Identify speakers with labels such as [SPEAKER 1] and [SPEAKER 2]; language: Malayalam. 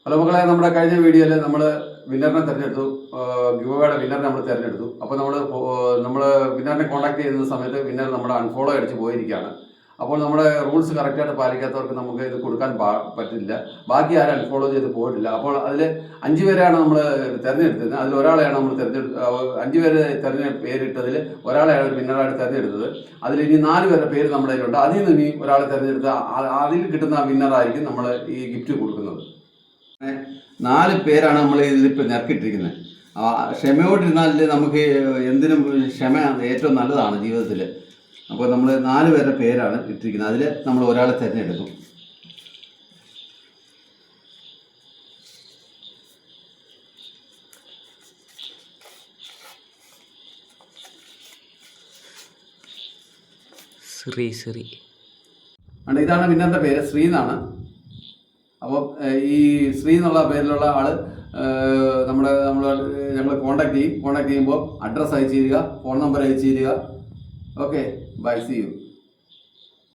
[SPEAKER 1] ഹലോ മക്കളെ, നമ്മുടെ കഴിഞ്ഞ വീഡിയോയിൽ നമ്മൾ വിന്നറിനെ തിരഞ്ഞെടുത്തു. ഗിവ് വിന്നറിനെ നമ്മൾ തിരഞ്ഞെടുത്തു. അപ്പോൾ നമ്മൾ വിന്നറിനെ കോൺടാക്ട് ചെയ്യുന്ന സമയത്ത് വിന്നർ നമ്മുടെ അൺഫോളോ അടിച്ച് പോയിരിക്കുകയാണ്. അപ്പോൾ നമ്മുടെ റൂൾസ് കറക്റ്റായിട്ട് പാലിക്കാത്തവർക്ക് നമുക്ക് ഇത് കൊടുക്കാൻ പറ്റില്ല. ബാക്കി ആരും അൺഫോളോ ചെയ്ത് പോയിട്ടില്ല. അപ്പോൾ അതിൽ 5 പേരെയാണ് നമ്മൾ തിരഞ്ഞെടുത്തത്. അതിൽ ഒരാളെയാണ് നമ്മൾ 5 പേര് പേരിട്ടതിൽ ഒരാളെയാണ് വിന്നറായിട്ട് തിരഞ്ഞെടുത്തത്. അതിൽ ഇനി 4 പേരുടെ പേര് നമ്മുടെ കയ്യിലുണ്ട്. അതിൽ നിന്ന് ഇനി ഒരാളെ തിരഞ്ഞെടുത്ത് അതിൽ കിട്ടുന്ന വിന്നറായിരിക്കും നമ്മൾ ഈ ഗിഫ്റ്റ് കൊടുക്കുന്നത്. 4 പേരാണ് നമ്മൾ ഇതിലിപ്പോൾ നിരക്കിയിട്ടിരിക്കുന്നത്. ക്ഷമയോട്ടിരുന്നാൽ നമുക്ക് എന്തിനും ക്ഷമ ഏറ്റവും നല്ലതാണ് ജീവിതത്തിൽ. അപ്പോൾ നമ്മൾ 4 പേരുടെ പേരാണ് ഇട്ടിരിക്കുന്നത്. അതിൽ നമ്മൾ ഒരാളെ തിരഞ്ഞെടുക്കും.
[SPEAKER 2] ശ്രീ
[SPEAKER 1] ഇതാണ് വിന്നറിൻ്റെ പേര്, ശ്രീ എന്നാണ്. അപ്പോൾ ഈ ശ്രീ എന്നുള്ള പേരിലുള്ള ആൾ ഞങ്ങൾ കോൺടാക്ട് ചെയ്യുമ്പോൾ അഡ്രസ്സ് അയച്ചു തരിക, ഫോൺ നമ്പർ അയച്ചു തരിക. Okay, bye, see U.